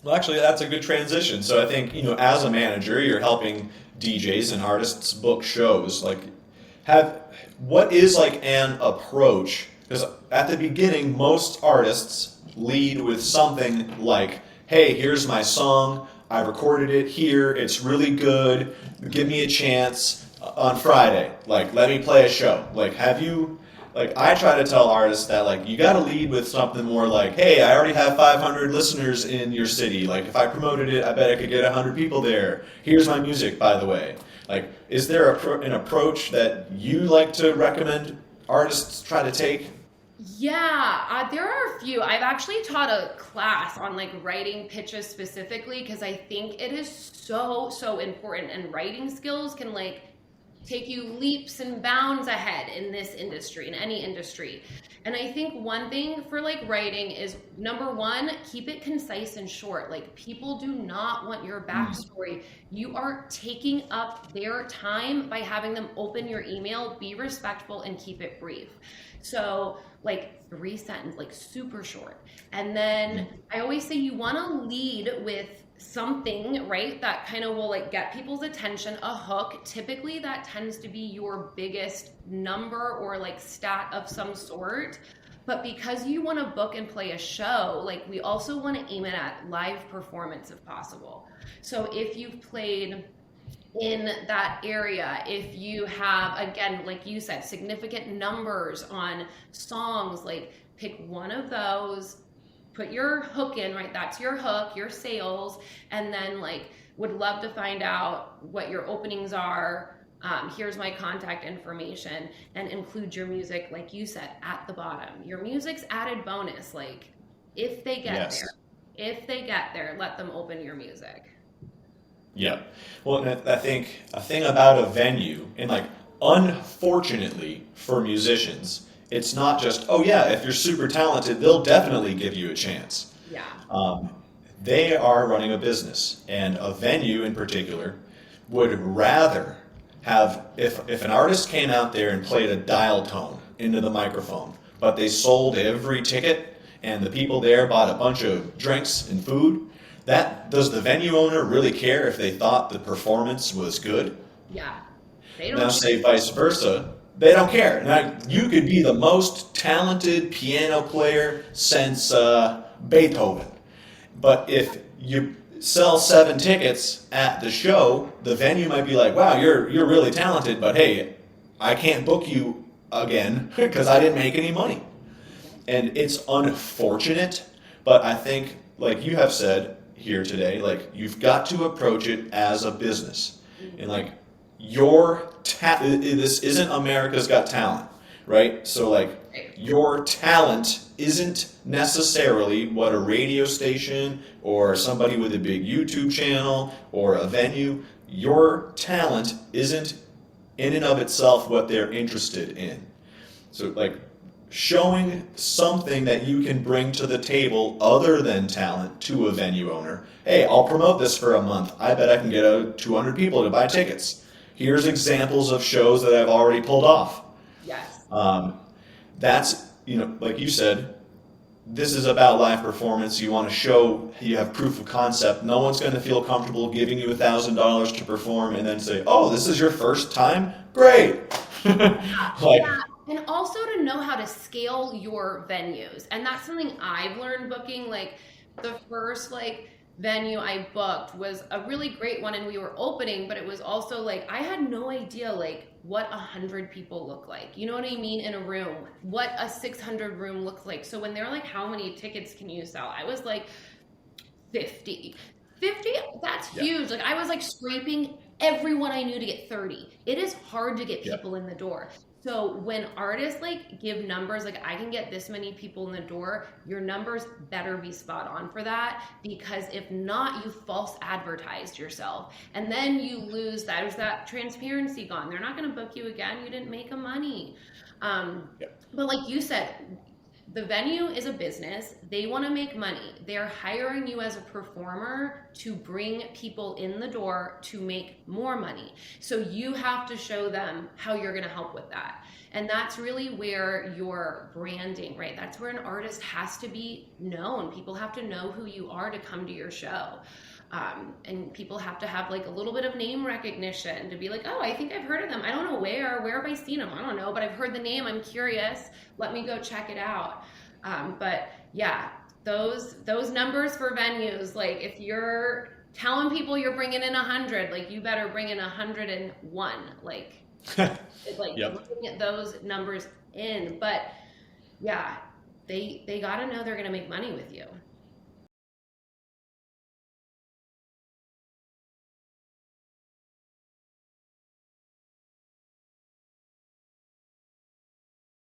Well, actually, that's a good transition. So I think, as a manager, you're helping DJs and artists book shows. Like, have what is like an approach? Because at the beginning, most artists lead with something like, "Hey, here's my song. I recorded it here. It's really good. Give me a chance on Friday. Like, let me play a show." Like, have you? Like, I try to tell artists that, like, you got to lead with something more like, "Hey, I already have 500 listeners in your city. Like, if I promoted it, I bet I could get 100 people there. Here's my music, by the way." Like, is there an approach that you like to recommend artists try to take? Yeah, there are a few. I've actually taught a class on like writing pitches specifically because I think it is so important, and writing skills can like take you leaps and bounds ahead in this industry, in any industry. And I think one thing for like writing is number one, keep it concise and short. Like people do not want your backstory. You are taking up their time by having them open your email. Be respectful and keep it brief. So like 3 sentence, like super short. And then I always say you want to lead with something, right, that kind of will like get people's attention, a hook. Typically that tends to be your biggest number or like stat of some sort. But because you want to book and play a show, like we also want to aim it at live performance if possible. So if you've played in that area, if you have, again, like you said, significant numbers on songs, like pick one of those, put your hook in, right? That's your hook, your sales, and then like would love to find out what your openings are. Here's my contact information, and include your music, like you said, at the bottom. Your music's added bonus. Like if they get Yes. there, if they get there, let them open your music. Yep. Well, and I think a thing about a venue, and like, unfortunately for musicians, it's not just, "Oh yeah, if you're super talented, they'll definitely give you a chance." Yeah. Um, they are running a business, and a venue in particular would rather have, if an artist came out there and played a dial tone into the microphone, but they sold every ticket and the people there bought a bunch of drinks and food, that does the venue owner really care if they thought the performance was good? Yeah. They Now, don't say vice versa, they don't care. Now, you could be the most talented piano player since Beethoven, but if you sell 7 tickets at the show, the venue might be like, "Wow, you're really talented, but hey, I can't book you again because I didn't make any money." And it's unfortunate, but I think, like you have said here today, like you've got to approach it as a business, and like this isn't America's Got Talent, right? So like care. your talent isn't necessarily what a radio station or somebody with a big YouTube channel or a venue. Your talent isn't in and of itself what they're interested in. So, like, showing something that you can bring to the table other than talent to a venue owner. "Hey, I'll promote this for a month. I bet I can get 200 people to buy tickets. Here's examples of shows that I've already pulled off." Yes. Um, that's, like you said, this is about live performance. You want to show you have proof of concept. No one's going to feel comfortable giving you $1,000 to perform and then say, "Oh, this is your first time? Great." Like, Yeah, and also to know how to scale your venues. And that's something I've learned booking. Like the first like venue I booked was a really great one and we were opening, but it was also like I had no idea like what 100 people look like. You know what I mean? In a room, what a 600 room looks like. So when they're like, how many tickets can you sell? I was like, 50. 50, that's yeah, huge. Like I was like scraping everyone I knew to get 30. It is hard to get yeah. people in the door. So when artists like give numbers, like I can get this many people in the door, your numbers better be spot on for that because if not, you false advertised yourself. And then you lose that. There's that transparency gone. They're not going to book you again. You didn't make a money. Um, Yeah. but like you said, The venue is a business. They want to make money. They're hiring you as a performer to bring people in the door to make more money. So you have to show them how you're going to help with that. And that's really where your branding, right? That's where an artist has to be known. People have to know who you are to come to your show. And people have to have like a little bit of name recognition to be like, oh, I think I've heard of them. I don't know where have I seen them? I don't know, but I've heard the name. I'm curious. Let me go check it out. But yeah, those numbers for venues, like if you're telling people you're bringing in 100, like you better bring in 101. Like, like Yep. looking at those numbers in. But yeah, they got to know they're going to make money with you.